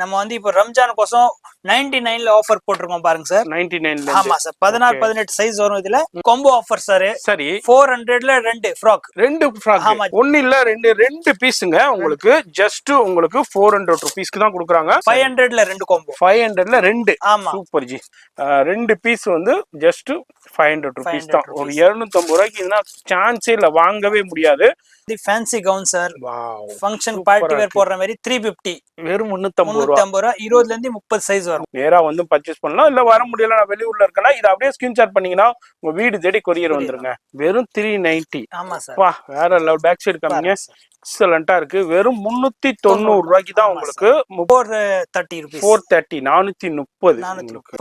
நம்ம வந்து இப்போ ரம்ஜான் கோசம் 99ல ஆஃபர் போட்டுருக்கோம் பாருங்க சார். 99ல ஆமா சார். 16 18 சைஸ் வரும். இதுல காம்போ ஆஃபர் சார். சரி 400ல ரெண்டு ஃப்ராக். ஆமா, ஒண்ணு இல்ல ரெண்டு பீஸ்ங்க. உங்களுக்கு ஜஸ்ட் உங்களுக்கு 400 ரூபீஸ்க்கு தான் கொடுக்குறாங்க. 500ல ரெண்டு காம்போ. 500ல ரெண்டு. ஆமா சூப்பர் ஜி. ரெண்டு பீஸ் வந்து ஜஸ்ட் 500 ரூபீஸ் தான். ஒரு 250 ரூபாய்க்கு இதுனா சான்ஸே இல்ல, வாங்கவே முடியாது. இது fancy gown sir. Wow, function party wear போடுற மாதிரி 350. வெறும் 350 ரூபாய். 20ல இருந்து 30 சைஸ் வரும். நேரா வந்து பர்ச்சேஸ் பண்ணலாம். இல்ல வர முடியல, நான் வெளியூர்ல இருக்கேன்னா இதை அப்படியே ஸ்கிரீன்ஷாட் பண்ணீங்கன்னா உங்க வீடு தேடி கொரியர் வந்துருங்க. வெறும் 390. ஆமா சார். வா, வேற லெவல். பேக் சைடு காமிங்க. எக்ஸலண்டா இருக்கு. வெறும் 390 ரூபாய்க்கு தான் உங்களுக்கு. 430 ரூபீஸ். 430 430.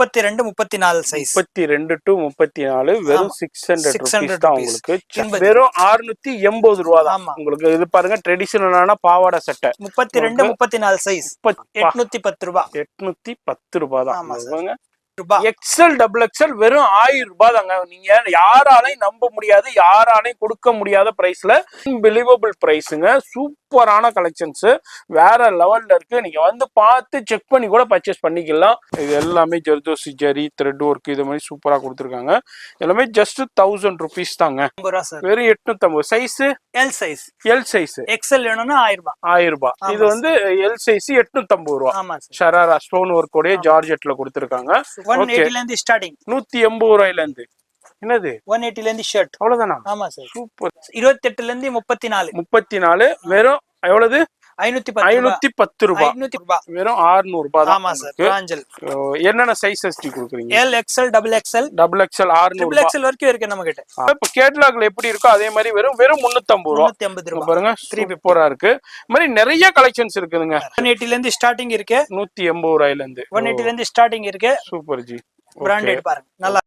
32 34 சைஸ். 32 to 34 வெறும் 600 ரூபீஸ் தான் உங்களுக்கு. வெறும் 680 ரூபாய் தான் உங்களுக்கு. இது பாருங்க, ட்ரெடிஷனலான பாவாடை சட்டை. 32 34 சைஸ். 810 ரூபாய். 810 ரூபாய் தான். எக்ஸல் டபுள் எக்ஸல் வெறும் 1000 ரூபாய் தாங்க. நீங்க யாராலையும் நம்ப முடியாது, யாராலையும் கொடுக்க முடியாத பிரைஸ்ல அன்பிலீவபிள் பிரைஸுங்க. சூப்பரான கலெக்ஷன்ஸ் வேற லெவல்ல இருக்கு. நீங்க வந்து பார்த்து செக் பண்ணி கூட பர்ச்சேஸ் பண்ணிக்கலாம். இது எல்லாமே ஜர்தோசி ஜரி த்ரெட் ஒர்க் இது மாதிரி சூப்பரா கொடுத்துருக்காங்க. எல்லாமே ஜஸ்ட் 1000 ரூபீஸ் தாங்க. வெறும் 850. Size L size. L size. XL வேணும்னா 1000 ரூபாய். 1000 ரூபாய். இது வந்து எல் சைஸ் 850 ரூபாய். ஷராரா ஸ்டோன் ஒர்க் உடைய ஜார்ஜெட்ல கொடுத்துருக்காங்க. 180 ல இருந்து ஸ்டார்டிங். 180 ரூபாயில இருந்து. என்னது 180 ல இருந்து ஷர்ட். அவ்வளவுதானா? ஆமா சார். சூப்பர். 28ல இருந்து 34. வெறும் எவ்வளவு? 510 ரூபாய். வெறும் 600 ரூபாய் தான். ஆமா சார். பிராஞ்சல். என்னென்ன சைஸஸ் கொடுக்குறீங்க? L XL double XL. 600 ரூபாய். எக்ஸ்எல் வரைக்கும் இருக்கு நம்ம கிட்ட. இப்ப கேட்டலாக்ல எப்படி இருக்கோ அதே மாதிரி வெறும் 350 ரூபாய். 350 ரூபாய் பாருங்க, 350 இருக்கு. இந்த மாதிரி நிறைய கலெக்ஷன்ஸ் இருக்குதுங்க. 180ல இருந்து ஸ்டார்டிங் இருக்கு. 180 ரூபாயில இருந்து 180ல இருந்து ஸ்டார்டிங் இருக்கு. Super G. பிராண்டட் பாருங்க, நல்லா.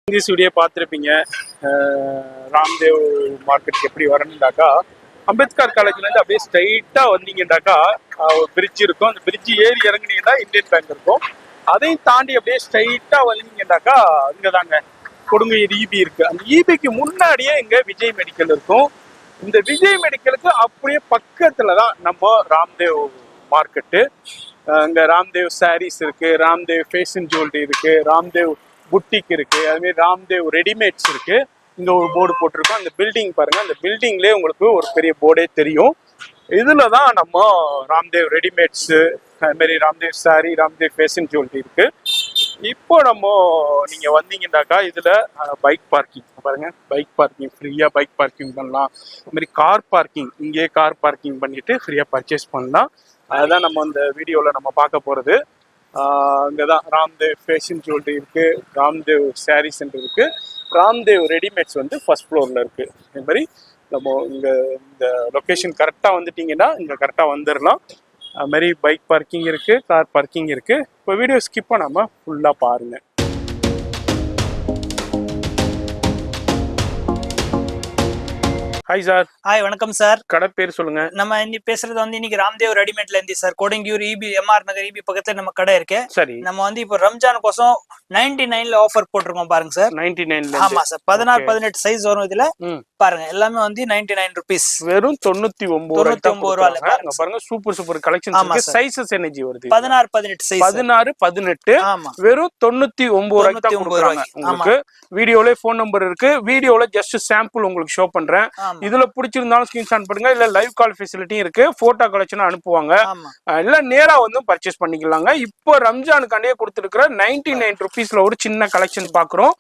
இந்த வீடியோ பார்த்துருப்பீங்க. ராம்தேவ் மார்க்கெட் எப்படி வரணும்டாக்கா, அம்பேத்கர் காலேஜ்ல இருந்து அப்படியே ஸ்ட்ரைட்டா வந்தீங்கன்னாக்கா ஒரு பிரிட்ஜ் இருக்கும். அந்த பிரிட்ஜ் ஏறி இறங்குனீங்கன்னா இந்தியன் பேங்க் இருக்கும். அதையும் தாண்டி அப்படியே ஸ்ட்ரைட்டா வந்தீங்கன்னாக்கா இங்கதாங்க கொடுங்கையூர் ஈபி இருக்கு. அந்த ஈபிக்கு முன்னாடியே இங்க விஜய் மெடிக்கல் இருக்கும். இந்த விஜய் மெடிக்கலுக்கு அப்படியே பக்கத்துலதான் நம்ம ராம்தேவ் மார்க்கெட்டு. இங்க ராம்தேவ் சாரீஸ் இருக்கு, ராம்தேவ் ஃபேஷன் ஜுவல்லரி இருக்கு, ராம்தேவ் புட்டிக் இருக்கு, அதுமாதிரி ராம்தேவ் ரெடிமேட்ஸ் இருக்கு. இங்க ஒரு போர்டு போட்டிருக்கோம். அந்த பில்டிங் பாருங்க, அந்த பில்டிங்லேயே உங்களுக்கு ஒரு பெரிய போர்டே தெரியும். இதுலதான் நம்ம ராம்தேவ் ரெடிமேட்ஸ், அதுமாரி Ramdev sorry, Ramdev fashion jewellery இருக்கு. இப்போ நம்ம நீங்க வந்தீங்கன்னாக்கா இதுல பைக் பார்க்கிங் பாருங்க. பைக் பார்க்கிங் ஃப்ரீயா பைக் பார்க்கிங் பண்ணலாம். அது மாதிரி கார் பார்க்கிங், இங்கே கார் பார்க்கிங் பண்ணிட்டு ஃப்ரீயா பர்ச்சேஸ் பண்ணலாம். அதுதான் நம்ம இந்த வீடியோல நம்ம பார்க்க போறது. இங்கதான் ராம்தேவ் ஃபேஷன் ஜுவல்லரி இருக்கு, ராம்தேவ் சாரீ சென்டர் இருக்கு, ராம்தேவ் ரெடிமேட்ஸ் வந்து ஃபர்ஸ்ட் ஃப்ளோர்ல இருக்கு. இது மாதிரி நம்ம இங்க இந்த லொக்கேஷன் கரெக்டா வந்துட்டீங்கன்னா இங்க கரெக்டா வந்துடலாம். அது மாதிரி பைக் பார்க்கிங் இருக்கு, கார் பார்க்கிங் இருக்கு. இப்போ வீடியோ ஸ்கிப் பண்ணாம ஃபுல்லா பாருங்க. Hi sir. ஹாய், வணக்கம் சார். கடை பேர் சொல்லுங்க. நம்ம இன்னைக்கு பேசுறது வந்து இன்னைக்கு ராம்தேவ் ரெடிமேட்ல இருந்து சார். கொடுங்கையூர் ஈபி எம்ஆர் நகர் ஈபி பக்கத்துல நம்ம கடை இருக்கு. சரி. நம்ம வந்து இப்போ ரம்ஜான் கோசம் 99ல ஆஃபர் போட்டிருக்கோம் பாருங்க சார். 99ல. ஆமா சார். 16 18 சைஸ் வரும். இதுல பாருங்க எல்லாமே வந்து 99 ரூபீஸ். வெறும் 99 ரூபாய் பாருங்க. சூப்பர் சூப்பர் கலெக்ஷன்ஸ் இருக்கு. சைஸஸ் என்னஜி வருது? 16 18 சைஸ். 16 18. ஆமா. வெறும் 99 ரூபாய்க்கு தான் கொடுக்குறாங்க உங்களுக்கு. வீடியோல ஃபோன் நம்பர் இருக்கு. வீடியோல ஜஸ்ட் சாம்பிள் உங்களுக்கு ஷோ பண்றேன். இதுல பிடிச்சிருந்தாலும் ஸ்கிரீன்ஷாட் பண்ணுங்க. இல்ல லைவ் கால் ஃபெசிலிட்டியும் இருக்கு. போட்டோ கலெக்ஷன் அனுப்புவாங்க. இல்ல நேரா வந்து பர்ச்சேஸ் பண்ணிக்கலாங்க. இப்போ ரம்ஜானுக்காண்டியே கொடுத்துருக்கிற 99 ரூபீஸ்ல ஒரு சின்ன கலெக்ஷன் பாக்குறோம்.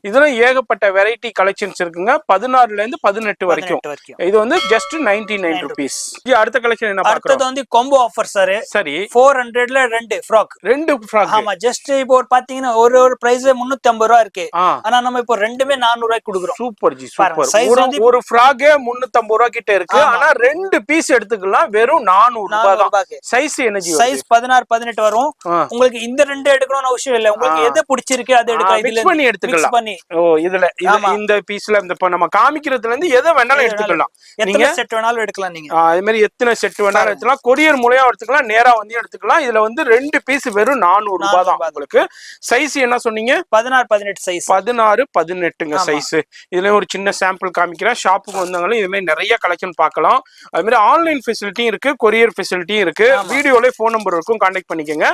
இதுல ஏகப்பட்ட வெரைட்டி கலெக்ஷன்ஸ் இருக்குங்க. 16ல இருந்து 18 வரைக்கும். இது வந்து ஜஸ்ட் 99 ரூபீஸ். அடுத்த கலெக்ஷன் என்ன பாக்குறோம்? அடுத்து வந்து காம்போ ஆஃபர் சார். சரி. 400ல ரெண்டு ஃப்ராக். ஆமா. ஜஸ்ட் இப்போ பாத்தீங்கன்னா ஒரு பிரைஸ் 350 ரூபாய் இருக்கு. ஆனா நம்ம இப்போ ரெண்டுமே 400 ரூபாய்க்கு கொடுக்குறோம். Super G, super. ஒரு ஃப்ராகே 350 ரூபாய் கிட்ட இருக்கு. ஆனா 2 பீஸ் எடுத்துக்கலாம் வெறும் 400 ரூபாய் தான். சைஸ் எனர்ஜி சைஸ் 16 18 வரும். உங்களுக்கு இந்த ரெண்டு எடுக்கணும்னு அவசியம் இல்ல, உங்களுக்கு எது பிடிச்சிருக்கு அது எடுக்கலாம். மிக்ஸ் பண்ணி எடுத்துக்கலாம். ஓ இதுல இந்த பீஸ்ல இந்த நம்ம காமிக்கிறதுல இருந்து எதை வேணாலும் எடுத்துக்கலாம். எத்தனை செட் வேணாலும் எடுக்கலாம். நீங்க அதே மாதிரி எத்தனை செட் வேணாலும் எடுத்துக்கலாம். கொரியர் மூலமா எடுத்துக்கலாம், நேரா வந்து எடுத்துக்கலாம். இதுல வந்து 2 பீஸ் வெறும் 400 ரூபாய் தான் உங்களுக்கு. சைஸ் என்ன சொன்னீங்க? 16 18 சைஸ். 16 18ங்க சைஸ். இதுல ஒரு சின்ன சாம்பிள் காமிக்கிறேன். ஷாப்புக்கு வந்தாலும் இது மாதிரி நிறைய கலெக்ஷன் பார்க்கலாம். அது மாதிரி ஆன்லைன் ஃபெசிலிட்டியும் இருக்கு, கொரியர் ஃபெசிலிட்டியும் இருக்கு. வீடியோல ஃபோன் நம்பர் இருக்கும், கான்டாக்ட் பண்ணிக்கோங்க.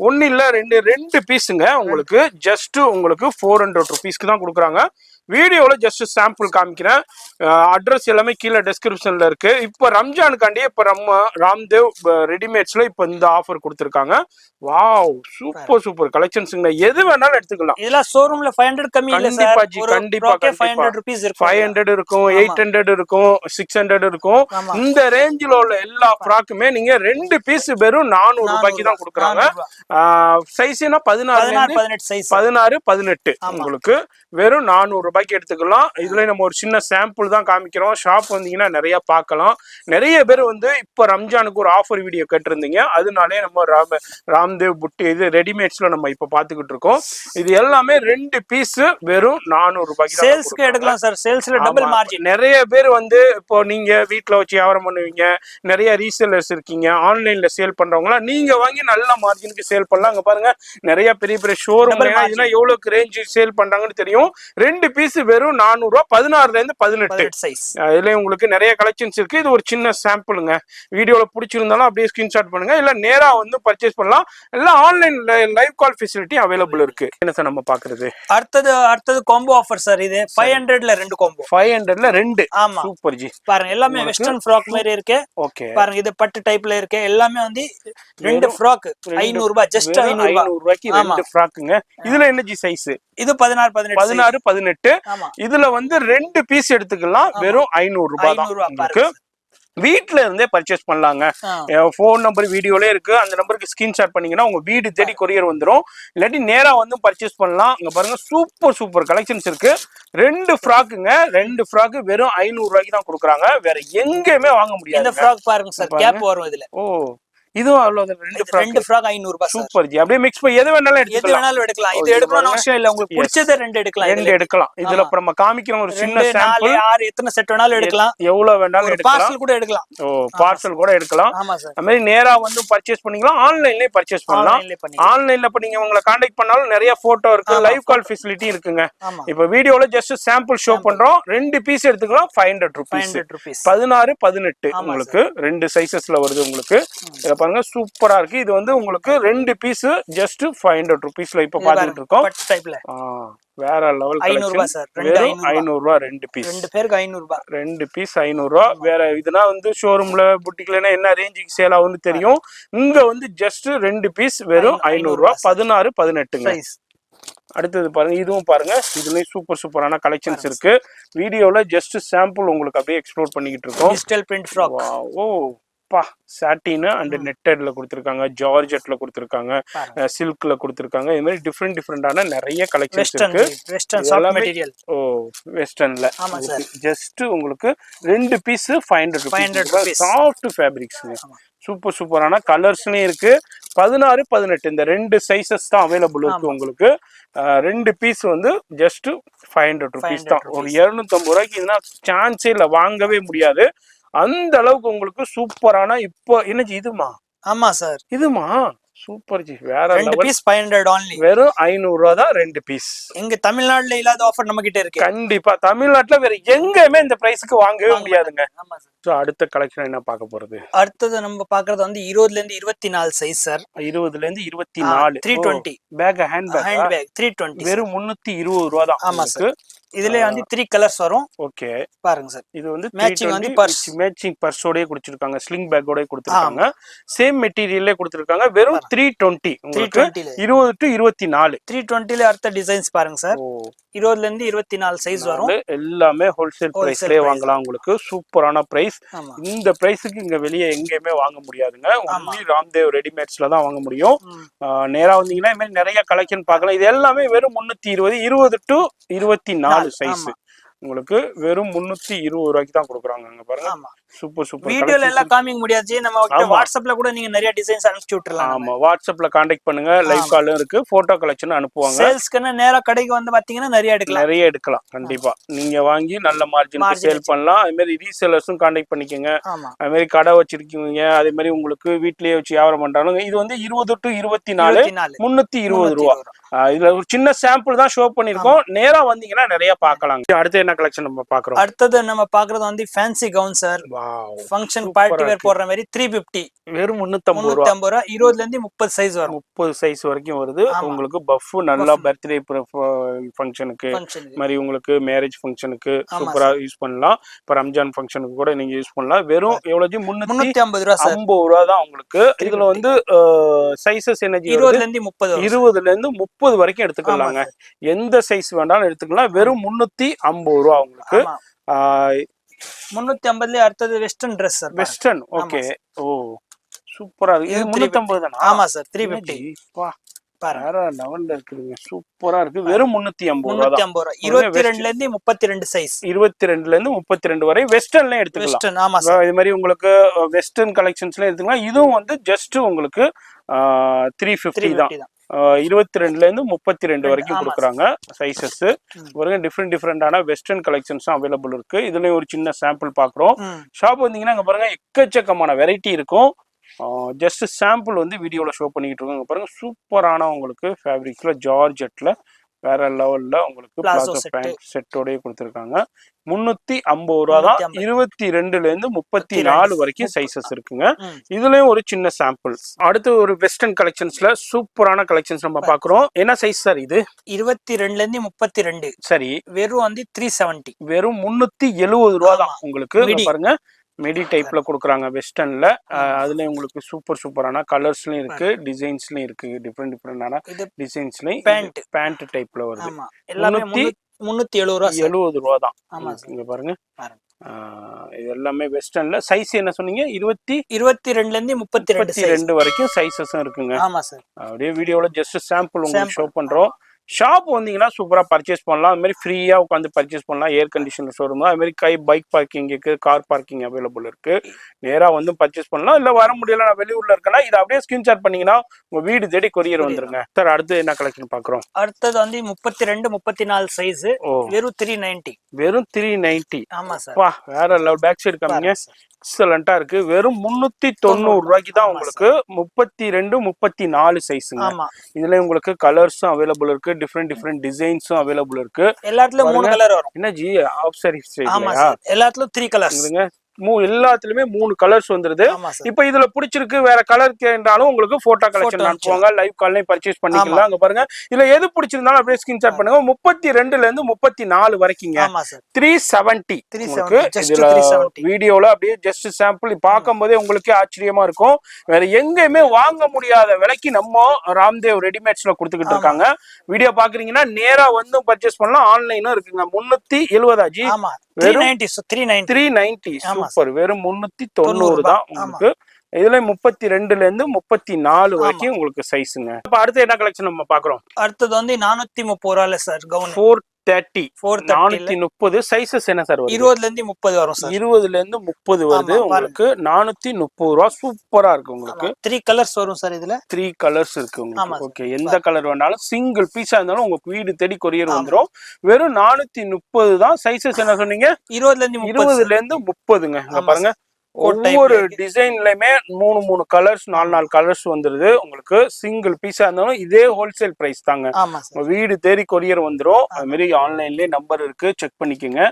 ஒன்னு இல்ல ரெண்டு பீஸுங்க உங்களுக்கு ஜஸ்ட் உங்களுக்கு 400 ருபீஸ்க்கு தான் கொடுக்குறாங்க. வீடியோல ஜஸ்ட் சாம்பிள் காமிக்கிறேன். அட்ரஸ் எல்லாமே கீழே டெஸ்கிரிப்ஷன்ல இருக்கு. இப்போ ரம்ஜானுக்காண்டி இப்ப நம்ம ராம்தேவ் ரெடிமேட்ஸ்ல இப்ப இந்த ஆஃபர் கொடுத்துருக்காங்க. வாவ் சூப்பர் கலெக்ஷன்ஸ்ங்க. எது வேணாலும் எடுத்துக்கலாம். இதெல்லாம் ஷோரூம்ல 500 கம்மி இல்ல சார். கண்டிப்பா 500 ரூபீஸ் இருக்கும். 500 இருக்கும், 800 இருக்கும், 600 இருக்கும். இந்த ரேஞ்சில உள்ள எல்லா ஃப்ராக்குமே நீங்க 2 பீஸ் வெறும் 400 ரூபாய்க்கு தான் கொடுக்குறாங்க. சைஸ்னா 16 18 சைஸ். 16 18 உங்களுக்கு வெறும் 400 ரூபாய்க்கு எடுத்துக்கலாம். இதுல நம்ம ஒரு சின்ன சாம்பிள் தான் காமிக்கிறோம். ஷாப் வந்தீங்கன்னா நிறைய பார்க்கலாம். நிறைய பேர் வந்து இப்ப ரம்ஜானுக்கு ஒரு ஆஃபர் வீடியோ கேட்டிருந்தீங்க. அதனாலே நம்ம ராம்தேவ் புட்டி இது ரெடிமேட்ஸ்ல நம்ம இப்ப பாத்துக்கிட்டு இருக்கோம். இது எல்லாமே 2 பீஸ் வெறும் 400 ரூபாய்க்கு சேல்ஸ்க்கு எடுக்கலாம் சார். சேல்ஸ்ல double margin. நிறைய பேர் வந்து இப்போ நீங்க வீட்டுல வச்சு வியாபாரம் பண்ணுவீங்க, நிறைய ரீசேலர்ஸ் இருக்கீங்க, ஆன்லைன்ல சேல் பண்றவங்களா நீங்க வாங்கி நல்ல மார்ஜினுக்கு சேல் பண்ணலாம். அங்க பாருங்க நிறைய பெரிய ஷோரூம் எவ்வளவுக்கு ரேஞ்ச் சேல் பண்றாங்கன்னு தெரியும். 2 பீஸ் வெறும் 400 ரூபாய். 16ல இருந்து 18 சைஸ். இதுல உங்களுக்கு நிறைய கலெக்ஷன்ஸ் இருக்கு. இது ஒரு சின்ன சாம்பிளுங்க. வீடியோல பிடிச்சிருந்தாலும் அப்படியே ஸ்கிரீன்ஷாட் பண்ணுங்க, இல்ல நேரா வந்து பர்ச்சேஸ் பண்ணலாம். எல்லாம் ஆன்லைன் லைவ் கால் ஃபெசிலிட்டி அவைலபிள் இருக்கு. என்ன சார் நம்ம பாக்குறது? அடுத்தது காம்போ ஆஃபர் சார். இது 500ல 2 காம்போ. 500ல 2. ஆமா சூப்பர் ஜி. பாருங்க எல்லாமே வெஸ்டர்ன் ஃப்ராக் மாதிரி இருக்கு. ஓகே பாருங்க இது பட்டு டைப்ல இருக்கு. எல்லாமே வந்து 2 ஃப்ராக் 500 ரூபாய். ஜஸ்ட் 500 ரூபாய்க்கு 2 ஃப்ராக்குங்க. இதுல என்ன ஜி சைஸ்? இது 16 18. இதுல வந்து 2 பீஸ் எடுத்துக்கலாம் வெறும் 500 ரூபாய் தான் உங்களுக்கு. வீட்ல இருந்தே பர்ச்சேஸ் பண்ணலாங்க. போன் நம்பர் வீடியோல இருக்கு. அந்த நம்பருக்கு ஸ்கிரீன்ஷாட் பண்ணீங்கன்னா உங்க வீடு தேடி கொரியர் வந்துடும். இல்லாட்டி நேரா வந்து பர்ச்சேஸ் பண்ணலாம். இங்க பாருங்க சூப்பர் கலெக்ஷன்ஸ் இருக்கு. 2 ஃப்ராக்குங்க. 2 ஃப்ராக் வெறும் 500 ரூபாய்க்கு தான் கொடுக்குறாங்க. வேற எங்கேயுமே வாங்க முடியாது. இந்த ஃப்ராக் பாருங்க சார், கேப் வரும் இதுல. ஓ இதுவும் அவ்வளவு 2 ஃப்ராக் 500 ரூபாய். Super G. அப்படியே மிக்ஸ் பண்ணி எது வேணாலும் எடுக்கலாம். இது எடுக்கணும்னு அவசியம் இல்ல. உங்களுக்கு பிடிச்சதை 2 எடுக்கலாம். இதுல நம்ம காமிக்கிறோம் ஒரு சின்ன சாம்பிள். 6 எத்தனை செட் வேணாலும் எடுக்கலாம். எவ்வளவு வேணாலும் எடுக்கலாம். பார்சல் கூட எடுக்கலாம். பார்சல் கூட எடுக்கலாம். ஆமா சார். அந்த மாதிரி நேரா வந்து பர்ச்சேஸ் பண்ணிக்கலாம். ஆன்லைன்லயே பர்ச்சேஸ் பண்ணலாம். ஆன்லைன்ல இப்ப நீங்க உங்களை கான்டாக்ட் பண்ணாலும் நிறைய போட்டோ இருக்கு, லைவ் கால் ஃபெசிலிட்டி இருக்குங்க. இப்ப வீடியோல ஜஸ்ட் சாம்பிள் ஷோ பண்றோம். 2 பீஸ் எடுத்துக்கலாம் 500 ரூபீஸ். 16 18 உங்களுக்கு 2 சைஸஸ்ல வருது உங்களுக்கு. இத பாருங்க சூப்பரா இருக்கு. இது வந்து உங்களுக்கு 2 பீஸ் ஜஸ்ட் 500 ரூபீஸ்ல இப்ப பாத்துட்டு இருக்கோம். பட் டைப்ல வேற லெவல் 500 ரூபாய் சார். 500 ரூபாய் 2 பீஸ். 2 பேருக்கு 500 ரூபாய். 2 பீஸ் 500 ரூபாய். வேற இதுனா வந்து ஷோரூம்ல புட்டிக்லனா என்ன ரேஞ்சுக்கு சேல் ஆகும்னு தெரியும். இங்க வந்து ஜஸ்ட் 2 பீஸ் வெறும் 500 ரூபாய். 16 18ங்க. அடுத்தது பாருங்க. இதுவும் பாருங்க. இதுலயும் சூப்பரான கலெக்ஷன்ஸ் இருக்கு. வீடியோல ஜஸ்ட் சாம்பிள் உங்களுக்கு அப்படியே எக்ஸ்ப்ளோர் பண்ணிக்கிட்டு இருக்கோம். Digital print frock. ஓ சாட்டின் அண்ட் நெட்டட்ல கொடுத்திருக்காங்க, ஜார்ஜெட்ல கொடுத்திருக்காங்க, சில்க்ல கொடுத்திருக்காங்க. இது மாதிரி டிஃபரெண்டான நிறைய கலெக்ஷன்ஸ் இருக்கு. Western soft material. ஓ வெஸ்டர்ன்ல ஜஸ்ட் உங்களுக்கு 2 பீஸ் 500 ரூபாய். சாஃப்ட் ஃபேப்ரிக்ஸ்ங்க. சூப்பரான கலர்ஸ்லயும் இருக்கு. 16 18 இந்த 2 சைஸஸ் தான் அவைலபிள் இருக்கு உங்களுக்கு. 2 பீஸ் வந்து ஜஸ்ட் 500 ரூபீஸ் தான். ஒரு 250 ரூபாய்க்கு இதுனா சான்ஸே இல்ல, வாங்கவே முடியாது. அந்த அளவுக்கு உங்களுக்கு சூப்பரான. இப்போ என்ன இதுமா? ஆமா சார் இதுமா சூப்பர் ஜி. வேற 2 பீஸ் 500 only. வெறும் 500 ரூபாய் தான் 2 பீஸ். எங்க தமிழ்நாட்டுல இல்லாத ஆஃபர் நம்ம கிட்ட இருக்கு. கண்டிப்பா தமிழ்நாட்டுல வேற எங்கேயுமே இந்த பிரைஸ்க்கு வாங்கவே முடியாதுங்க. ஆமா சார். சோ அடுத்த கலெக்ஷன் என்ன பார்க்க போறது? அடுத்தது நம்ம பார்க்கிறது வந்து 20ல இருந்து 24 சைஸ் சார். 20ல இருந்து 24. 320 பேக் ஹேண்ட் பேக் 320 வெறும் 320 ரூபாய் தான். ஆமா சார். இதுல வந்து 3 கலர்ஸ் வரும். ஓகே பாருங்க சார். இது வந்து மேட்சிங் வந்து பர்ஸ், மேட்சிங் பர்ஸோடயே கொடுத்திருக்காங்க, ஸ்லிங் பேக்கோடயே கொடுத்திருக்காங்க, சேம் மெட்டீரியல்லே கொடுத்திருக்காங்க. வெறும் 320 உங்களுக்கு 20 to 24. 320ல அடுத்த டிசைன்ஸ் பாருங்க சார். 20ல இருந்து 24 சைஸ் வரும். எல்லாமே ஹோல்சேல் பிரைஸ்லயே வாங்கலாம். உங்களுக்கு சூப்பரான பிரைஸ். இந்த பிரைஸ்க்கு இங்க வெளியே எங்கேயுமே வாங்க முடியாதுங்க. ஒன்லி ராம்தேவ் ரெடிமேட்ஸ்ல தான் வாங்க முடியும். நேரா வந்தீங்கன்னா இந்த மாதிரி நிறைய கலெக்ஷன் பார்க்கலாம். இது எல்லாமே வெறும் 320, 20 to 24 சைஸ். உங்களுக்கு வெறும் 320 ரூபாய்க்கு தான் கொடுக்குறாங்க. அங்க பாருங்க, ஆமா. சூப்பர் சூப்பர் வீடியோல எல்லாம் காமிக்க முடியாது, நம்ம வாட்ஸ்அப்ல கூட நீங்க நிறைய டிசைன்ஸ் அனுப்பிச்சு விட்டுறலாம். ஆமா, வாட்ஸ்அப்ல கான்டாக்ட் பண்ணுங்க, லைவ் காலும் இருக்கு, போட்டோ கலெக்ஷன் அனுப்புவாங்க. சேல்ஸ்க்குன்னு நேரா கடைக்கு வந்து பாத்தீங்கன்னா நிறைய எடுக்கலாம். கண்டிப்பா நீங்க வாங்கி நல்ல மார்ஜினுக்கு சேல் பண்ணலாம். அதே மாதிரி ரீசேலர்ஸும் கான்டாக்ட் பண்ணிக்கோங்க. அதே மாதிரி கடை வச்சிருக்கீங்க, அதே மாதிரி உங்களுக்கு வீட்லயே வச்சு வியாபாரம் பண்றாங்க. இது வந்து 20 to 24 320 ரூபா. இதுல ஒரு சின்ன சாம்பிள் தான் ஷோ பண்ணிருக்கோம். நேரா வந்தீங்கன்னா நிறைய பார்க்கலாம். அடுத்து என்ன கலெக்ஷன் நம்ம பாக்குறோம்? அடுத்தது நம்ம பாக்குறது வந்து fancy gown sir. Function party wear போடுற மாதிரி 350, வெறும் 350 ரூபா. 20ல இருந்து 30 சைஸ் வரும். 30 சைஸ் வரைக்கும் வருது. உங்களுக்கு பஃப் நல்லா பர்த்டே ஃபங்க்ஷனுக்கு, மாதிரி உங்களுக்கு மேரேஜ் ஃபங்க்ஷனுக்கு சூப்பரா யூஸ் பண்ணலாம். இப்ப ரம்ஜான் ஃபங்க்ஷனுக்கு கூட நீங்க யூஸ் பண்ணலாம். வெறும் எவ்வளவு? 350 ரூபா சார். 50 ரூபா தான் உங்களுக்கு. இதுல வந்து சைஸஸ் என்ன? 20ல இருந்து 30, 20ல இருந்து 30 வரைக்கும் எடுத்துக்கலாங்க. எந்த சைஸ் வேண்டாலும் எடுத்துக்கலாம். வெறும் 350 ரூபா உங்களுக்கு. 350ல அடுத்தது western Dress sir. Western, okay. ஓ சூப்பரா இருக்கு. இது 350 தானா? ஆமா சார், 350. வா, வேற லெவல்ல இருக்குங்க, சூப்பரா இருக்கு. வெறும் 350 ரூபா தான். 22ல இருந்து 32 சைஸ். 22ல இருந்து 32 வரை வெஸ்டர்ன்ல எடுத்துக்கலாம். வெஸ்டர்ன், ஆமா சார். இது மாதிரி உங்களுக்கு வெஸ்டர்ன் கலெக்ஷன்ஸ்ல எடுத்துக்கலாம். இதுவும் வந்து ஜஸ்ட் உங்களுக்கு 350 தான். 22ல இருந்து 32 வரைக்கும் கொடுக்குறாங்க சைசஸ். பாருங்க, டிஃப்ரெண்டான வெஸ்டர்ன் கலெக்ஷன்ஸும் அவைலபிள் இருக்கு. இதுலயும் ஒரு சின்ன சாம்பிள் பாக்குறோம். ஷாப் வந்தீங்கன்னா அங்க பாருங்க, எக்கச்சக்கமான வெரைட்டி இருக்கும். ஜஸ்ட் சாம்பிள் வந்து வீடியோல ஷோ பண்ணிட்டு இருக்காங்க. பாருங்க, சூப்பரான உங்களுக்கு ஃபேப்ரிக்ஸ்ல ஜார்ஜெட்ல வேற லெவல்ல உங்களுக்கு பிளாசோ பேண்ட் செட்டோடய கொடுத்துருக்காங்க. 350 ரூபா தான். 22ல இருந்து 34 வரைக்கும் சைசஸ் இருக்குங்க. இதுலயும் ஒரு சின்ன சாம்பிள். அடுத்து ஒரு வெஸ்டர்ன் கலெக்ஷன்ஸ்ல சூப்பரான கலெக்ஷன்ஸ் நம்ம பாக்குறோம். என்ன சைஸ் சார் இது? 22ல இருந்து 32. சரி, வெறும் வந்து 370. வெறும் 370 ரூபா தான் உங்களுக்கு. பாருங்க, மிடி டைப்ல கொடுக்குறாங்க வெஸ்டர்ன்ல. அதுல உங்களுக்கு சூப்பரான கலர்ஸ்லயும் இருக்கு, டிசைன்ஸ்லயும் இருக்கு. டிஃப்ரெண்டான டிசைன்ஸ்லயும் பேண்ட் டைப்ல வருது. எல்லாமே 370 ரூபா தான். இங்க பாருங்க, இது எல்லாமே வெஸ்டர்ன்ல. சைஸ் என்ன சொன்னீங்க? 22ல இருந்து 32 வரைக்கும் சைஸஸும் இருக்குங்க. ஆமா சார். அப்படியே வீடியோல ஜஸ்ட் சாம்பிள் உங்களுக்கு ஷோ பண்றோம். ஷாப் வந்தீங்கன்னா சூப்பரா பர்ச்சேஸ் பண்ணலாம். அது மாதிரி ஃப்ரீயா உட்காந்து பர்ச்சேஸ் பண்ணலாம். ஏர் கண்டிஷனர் ஷோரூம் தான். அது மாதிரி பைக் பார்க்கிங் இருக்கு, கார் பார்க்கிங் அவைலபிள் இருக்கு. நேரா வந்து பர்ச்சேஸ் பண்ணலாம். இல்ல வர முடியல, நான் வெளியூர்ல இருக்கேன்னா இதை அப்படியே ஸ்கிரீன்ஷாட் பண்ணீங்கன்னா உங்க வீடு தேடி கொரியர் வந்துருங்க. சார், அடுத்து என்ன கலெக்ஷன் பாக்குறோம்? அடுத்தது வந்து 32 34 சைஸ். வெறும் 390. வெறும் 390. ஆமா சார். வா, வேற லெவல். பேக் சைடு காமிங்க, எக்ஸலண்டா இருக்கு. வெறும் 390 ரூபாய்க்கு தான் உங்களுக்கு. 32 34 சைஸுங்க. இதுல உங்களுக்கு கலர்ஸும் அவைலபிள் இருக்கு, டிஃப்ரெண்ட் டிசைன்ஸும் அவைலபிள் இருக்கு. எல்லாத்துலயும் 3 கலர் வரும். என்ன ஜி, ஆஃப் சாரி ஸ்டைல்? ஆமா சார், எல்லாத்துலயும் 3 கலர்ஸ். எல்லாத்துலயுமே 3 கலர்ஸ் வந்துருது. இப்ப இதுல பிடிச்சிருக்கு, வேற கலர் கேட்டாலும் உங்களுக்கு போட்டோ கலெக்ஷன் அனுப்புவாங்க. லைவ் கால்லையும் பர்ச்சேஸ் பண்ணிக்கலாம். அங்க பாருங்க, இதுல எது பிடிச்சிருந்தாலும் அப்படியே ஸ்கிரீன்ஷாட் பண்ணுங்க. 32ல இருந்து 34 வரைக்குங்க. 370 இதுல வீடியோல அப்படியே ஜஸ்ட் சாம்பிள் பார்க்கும் போதே உங்களுக்கே ஆச்சரியமா இருக்கும். வேற எங்கேயுமே வாங்க முடியாத விலைக்கு நம்ம ராம்தேவ் ரெடிமேட்ஸ்ல கொடுத்துக்கிட்டு இருக்காங்க. வீடியோ பாக்குறீங்கன்னா நேரா வந்து பர்ச்சேஸ் பண்ணலாம். ஆன்லைனும் இருக்குங்க. 370 ஜி. 390 சூப்பர். வெறும் 390 தான் உங்களுக்கு. இதுல 32ல இருந்து 34 வரைக்கும் உங்களுக்கு சைஸுங்க. இப்ப அடுத்து என்ன கலெக்ஷன் நம்ம பாக்குறோம்? அடுத்தது வந்து 430 ரூபாயில சார் கவுன். 430 சைஸஸ் என்ன சார்? 20ல இருந்து 30 வரும் சார். 20ல இருந்து 30 வருது உங்களுக்கு. 430 ரூபா. சூப்பரா இருக்கு உங்களுக்கு. 3 கலர்ஸ் வரும் சார். இதுல 3 கலர்ஸ் இருக்கு உங்களுக்கு. ஓகே, எந்த கலர் வேணாலும் சிங்கிள் பீஸா இருந்தாலும் உங்களுக்கு வீடு தேடி கொரியர் வந்துரும். வெறும் 430 தான். சைஸஸ் என்ன சொன்னீங்க? 20ல இருந்து 30ங்க. இங்க பாருங்க, ஒவ்வொரு டிசைன்லயுமே 3 கலர்ஸ் 4 கலர்ஸ் வந்துருது உங்களுக்கு. சிங்கிள் பீஸா இருந்தாலும் இதே ஹோல்சேல் பிரைஸ் தாங்க. வீடு தேடி கொரியர் வந்துரும். அது மாதிரி ஆன்லைன்லயே நம்பர் இருக்கு, செக் பண்ணிக்கோங்க.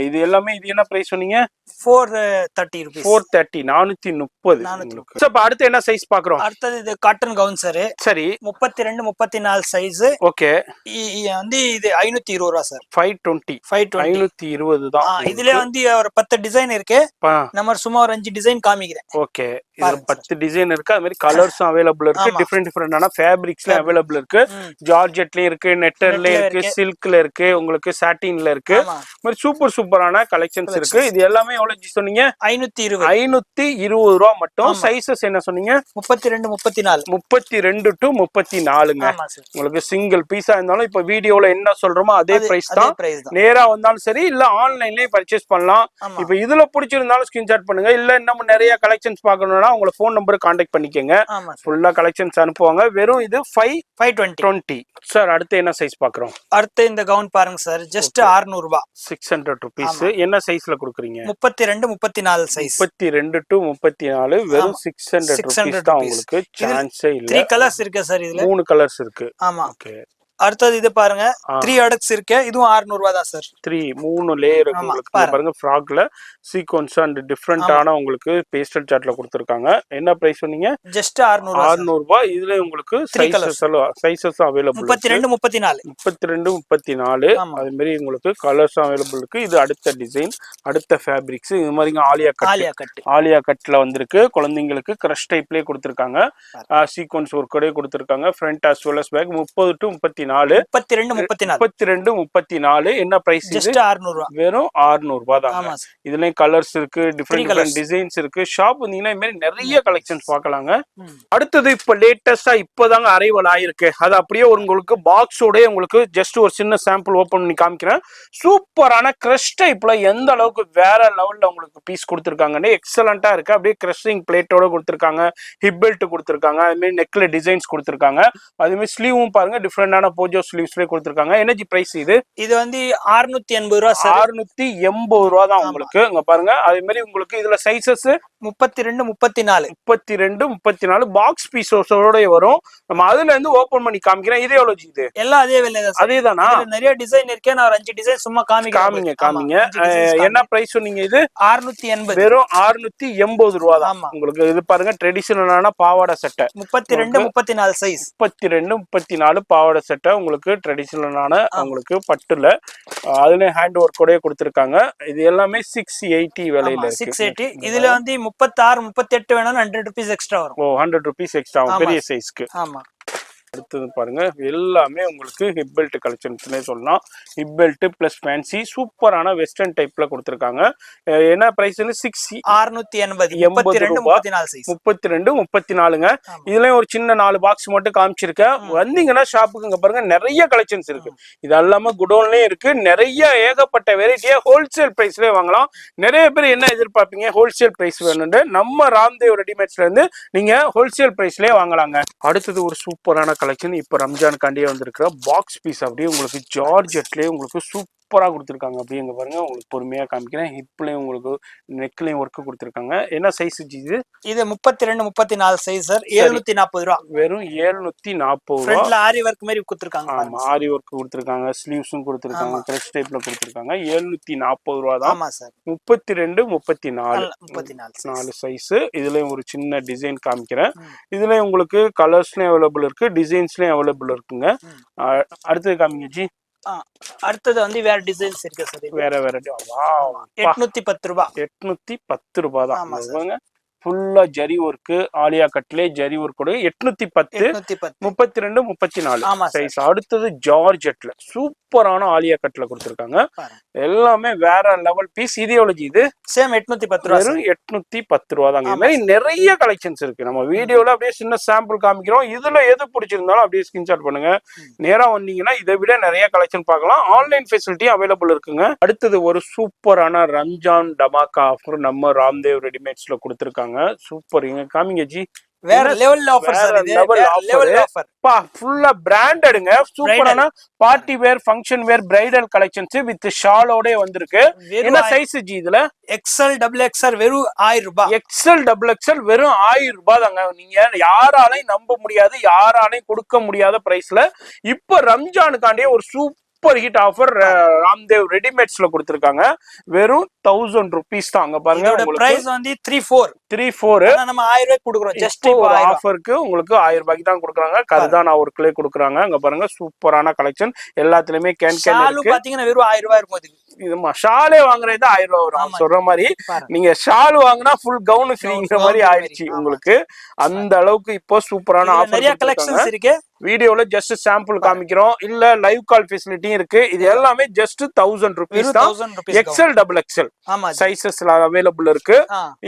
இது எல்லாமே இது என்ன பிரைஸ் சொன்னீங்க? 430 rupees. 430 430. அப்ப அடுத்து என்ன சைஸ் பாக்குறோம்? அடுத்தது இது காட்டன் கவுன் சார். சரி, 32 34 சைஸ். ஓகே, வந்து இது 520 ரூபா சார். 520 தான். இதுல வந்து ஒரு 10 டிசைன் இருக்கு. நம்ம சும்மா ஒரு 5 டிசைன் காமிக்கிறேன். ஓகே, இதுல 10 டிசைன் இருக்கு. அது மாதிரி கலர்ஸும் அவைலபிள் இருக்கு. டிஃப்ரெண்டான ஃபேப்ரிக்ஸ்ல அவைலபிள் இருக்கு. ஜார்ஜெட்லயும் இருக்கு, நெட்டர்ல இருக்கு, சில்க்ல இருக்கு, உங்களுக்கு சாட்டின்ல இருக்கு. மாதிரி சூப்பரான கலெக்ஷன்ஸ் இருக்கு. இது எல்லாமே எவ்வளவு சொன்னீங்க? 520 ரூபா மட்டும். சைஸஸ் என்ன சொன்னீங்க? 32 34. 32 to 34ங்க. உங்களுக்கு சிங்கிள் பீஸா இருந்தாலும் இப்ப வீடியோல என்ன சொல்றோமோ அதே பிரைஸ் தான். நேரா வந்தாலும் சரி, இல்ல ஆன்லைன்லயே பர்ச்சேஸ் பண்ணலாம். இப்ப இதுல பிடிச்சிருந்தாலும் ஸ்கிரீன்ஷாட் பண்ணுங்க. இல்ல இன்னும் நிறைய கலெக்ஷன்ஸ் பார்க்கணும்னா உங்களை போன் நம்பர் கான்டாக்ட் பண்ணிக்கங்க. ஃபுல்லா கலெக்ஷன்ஸ் அனுப்புவாங்க. வெறும் இது 520 சார். அடுத்து என்ன சைஸ் பாக்குறோம்? அடுத்து இந்த கவுன் பாருங்க சார், ஜஸ்ட் 600 ரூபாய். 600 rupees. என்ன சைஸ்ல கொடுக்குறீங்க? 32 34 சைஸ். 32 to 34 வெறும் 600 rupees தான். உங்களுக்கு சான்ஸே இல்ல. 3 கலர்ஸ் இருக்கு சார். இதுல 3 கலர்ஸ் இருக்கு. ஆமா. ஓகே, அடுத்தது இது பாருங்க, 3 அடக்ஸ் இருக்கு. இதுவும் 600 ரூபாய் தான் சார். 3 லேயர் இருக்கு. உங்களுக்கு பாருங்க, ஃப்ராக்ல சீக்வென்ஸ் அண்ட் டிஃபரெண்டான உங்களுக்கு பேஸ்டல் சார்ட்ல கொடுத்திருக்காங்க. என்ன பிரைஸ் சொன்னீங்க? ஜஸ்ட் 600 ரூபாய். இதுல உங்களுக்கு சைஸஸ் அவைலபிள். 32 34. அது மாதிரி உங்களுக்கு கலர்ஸ் அவைலபிள் இருக்கு. இது அடுத்த டிசைன், அடுத்த ஃபேப்ரிக்ஸ். இது மாதிரி ஆலியா கட்ல வந்திருக்கு. குழந்தைங்களுக்கு கிரஷ் டைப்லயே கொடுத்திருக்காங்க. சீக்வென்ஸ் ஒர்க்கோட கொடுத்திருக்காங்க. Front as well as back. 30 to 34. 32 34. என்ன பிரைஸ்? ஜஸ்ட் 600 ரூபாய். வெறும் 600 ரூபாய் தான். இதுலயும் கலர்ஸ் இருக்கு, டிஃபரெண்ட் டிசைன்ஸ் இருக்கு. ஷாப் வந்தீங்கன்னா இந்த மாதிரி நிறைய கலெக்ஷன்ஸ் பார்க்கலாங்க. அடுத்தது இப்ப லேட்டஸ்டா இப்பதாங்க அரைவல் ஆயிருக்கு. அது அப்படியே உங்களுக்கு பாக்ஸோட உங்களுக்கு ஜஸ்ட் ஒரு சின்ன சாம்பிள் ஓபன் பண்ணி காமிக்கிறேன். சூப்பரான கிரஷ் டைப்ல எந்த அளவுக்கு வேற லெவல்ல உங்களுக்கு பீஸ் கொடுத்திருக்காங்கன்னு எக்ஸலண்டா இருக்கு. அப்படியே கிரஷிங் பிளேட்டோட கொடுத்திருக்காங்க. ஹிப் பெல்ட் கொடுத்திருக்காங்க. அது மாதிரி நெக்ல டிசைன்ஸ் கொடுத்திருக்காங்க. அது மாதிரி ஸ்லீவும் பாருங்க, டிஃபரெண்டான போஜோ ஸ்லீவ்ஸ்ல கொடுத்திருக்காங்க. எனர்ஜி பிரைஸ் இது வந்து 680 ரூபாய் சார். 680 ரூபாய் தான் உங்களுக்கு. இங்க பாருங்க, அதே மாதிரி உங்களுக்கு இதுல சைஸஸ் 32 34 பாக்ஸ் பீஸோட வரும். நம்ம அதுல இருந்து ஓபன் பண்ணி காமிக்கிறேன். இது எவ்வளவு? இது எல்லாம் அதே விலை தான். அதேதானா? நிறைய டிசைன் இருக்கு. நான் ஒரு 5 டிசைன் சும்மா காமிங்க. என்ன பிரைஸ் சொன்னீங்க? இது 680. வெறும் 680 ரூபாய் தான் உங்களுக்கு. இது பாருங்க, ட்ரெடிஷனலான பாவாடை சட்டை. 32 34 சைஸ். 32 34 பாவாடை சட்டை உங்களுக்கு ட்ரெடிஷனலான உங்களுக்கு பட்டுல. அதுல ஹேண்ட் ஒர்க்கோட கொடுத்திருக்காங்க. இது எல்லாமே 680 விலையில இருக்கு. 680. இதுல வந்து 36 38 வேணாலும் 100 rupees எக்ஸ்ட்ரா வரும். 100 rupees எக்ஸ்ட்ரா பெரிய சைஸ்க்கு. ஆமா. அடுத்தது பாருங்க, எல்லாமே உங்களுக்கு ஹிப் பெல்ட் கலெக்ஷன்ஸ்னே சொல்லலாம். ஹிப் பெல்ட் பிளஸ் ஃபேன்சி சூப்பரான வெஸ்டர்ன் டைப்ல கொடுத்திருக்காங்க. என்ன பிரைஸ்? 680. 32 34ங்க. இதுலயும் ஒரு சின்ன 4 பாக்ஸ் மட்டும் காமிச்சிருக்கேன். வந்தீங்கன்னா ஷாப்புக்கு இங்க பாருங்க நிறைய கலெக்ஷன்ஸ் இருக்கு. இது எல்லாமே குடோன்லயே இருக்கு. நிறைய ஏகப்பட்ட வெரைட்டியா ஹோல்சேல் பிரைஸ்லயே வாங்கலாம். நிறைய பேர் என்ன எதிர்பார்ப்பீங்க? ஹோல்சேல் பிரைஸ் வேணும்னு. நம்ம ராம்தேவ் ரெடிமேட்ஸ்ல இருந்து நீங்க ஹோல்சேல் பிரைஸ்லயே வாங்கலாங்க. அடுத்தது ஒரு சூப்பரான கலெக்ஷன். இப்ப ரம்ஜானுக்காண்டியே வந்திருக்கிற பாக்ஸ் பீஸ். அப்படியே உங்களுக்கு ஜார்ஜெட்லயே உங்களுக்கு சூப்பரா கொடுத்திருக்காங்க. அப்படியே இங்க பாருங்க, உங்களுக்கு பொறுமையா காமிக்கிறேன். ஹிப்லயும் உங்களுக்கு நெக்லயும் ஒர்க் கொடுத்திருக்காங்க. என்ன சைஸ் இது? இது 32 34 சைஸ் சார். 740 ரூபாய். வெறும் 740 ரூபாய். ஃப்ரண்ட்ல ஆரி ஒர்க் மாதிரி கொடுத்திருக்காங்க. ஆமா, ஆரி ஒர்க் கொடுத்திருக்காங்க. ஸ்லீவ்ஸும் கொடுத்திருக்காங்க. கிரஷ் டைப்ல கொடுத்திருக்காங்க. 740 ரூபாய் தான். ஆமா சார். 32 34 சைஸ். இதுலயும் ஒரு சின்ன டிசைன் காமிக்கிறேன். இதுலயும் உங்களுக்கு கலர்ஸ்லயும் அவைலபிள் இருக்கு, டிசைன்ஸ்லயும் அவைலபிள் இருக்குங்க. அடுத்தது காமிங்க ஜி. அடுத்தது வந்து வேற டிசைன்ஸ் இருக்கு சார். வேற 810 ரூபாய். 810 ரூபாய் தான். ஃபுல்லா ஜரி ஒர்க், ஆலியா கட்லே ஜரி ஒர்க். 810 32 34 சைஸ். அடுத்தது ஜார்ஜெட்ல சூப்பரான ஆலியா கட்ல கொடுத்திருக்காங்க. எல்லாமே வேற லெவல் பீஸ். இது எவ்வளவு? இது சேம் 810 ரூபாய். 810 ரூபாய் தாங்க. இந்த மாதிரி நிறைய கலெக்ஷன்ஸ் இருக்கு. நம்ம வீடியோல அப்படியே சின்ன சாம்பிள் காமிக்கிறோம். இதுல எது பிடிச்சிருந்தாலும் அப்படியே ஸ்கிரீன்ஷாட் பண்ணுங்க. நேரா வந்தீங்கன்னா இதை விட நிறைய கலெக்ஷன் பார்க்கலாம். ஆன்லைன் ஃபெசிலிட்டி அவைலபிள் இருக்குங்க. அடுத்தது ஒரு சூப்பரான ரம்ஜான் டமாக்கா ஆஃபர் நம்ம ராம்தேவ் ரெடிமேட்ஸ்ல கொடுத்திருக்காங்க. சூப்பர். இங்க காமிங்க ஜி. வேற லெவல் ஆஃபர் சார். இது லெவல் ஆஃபர். பா ஃபுல்லா பிராண்டட்ங்க. சூப்பரான party wear, function wear, bridal collections with ஷாலோட வந்திருக்கு. என்ன சைஸ் ஜி இதுல? XL XXL வெறும் 1000 ரூபாய். XL XXL வெறும் 1000 ரூபாய் தாங்க. நீங்க யாராலையும் நம்ப முடியாது, யாராலையும் கொடுக்க முடியாத பிரைஸ்ல இப்ப ரம்ஜானுக்காண்டியே ஒரு சூப்பர் ஹிட் ஆஃபர் ராம்தேவ் ரெடிமேட்ஸ்ல கொடுத்திருக்காங்க. வெறும் 1000 rupees தான். அங்க பாருங்க, உங்களுக்கு பிரைஸ் வந்து 34 நம்ம 1000 ரூபாய்க்கு கொடுக்குறோம். ஜஸ்ட் ஒரு ஆஃபருக்கு உங்களுக்கு 1000 ரூபாய்க்கு தான் கொடுக்குறாங்க. கர்தானா ஒர்க்லயே கொடுக்குறாங்க. அங்க பாருங்க, சூப்பரான கலெக்ஷன். எல்லாத்துலயுமே கேன் இருக்கு. பாத்தீங்கன்னா வெறும் 1000 ரூபாய் இருக்கும். இதுமா ஷாலே வாங்குறது 1000 ரூபாய் வரும் சொல்ற மாதிரி. நீங்க ஷால் வாங்கினா ஃபுல் கவுன் ஃப்ரீங்கிற மாதிரி ஆயிடுச்சு உங்களுக்கு. அந்த அளவுக்கு இப்போ சூப்பரான ஆஃபர் நிறைய கலெக்ஷன்ஸ் இருக்கு. வீடியோல ஜஸ்ட் சாம்பிள் காமிக்கிறோம், இல்ல லைவ் கால் ஃபெசிலிட்டியும் இருக்கு. இது எல்லாமே ஜஸ்ட் 1000 rupees தான். எக்ஸ்எல் டபுள் எக்ஸ்எல் சைசஸ்ல அவைலபிள் இருக்கு.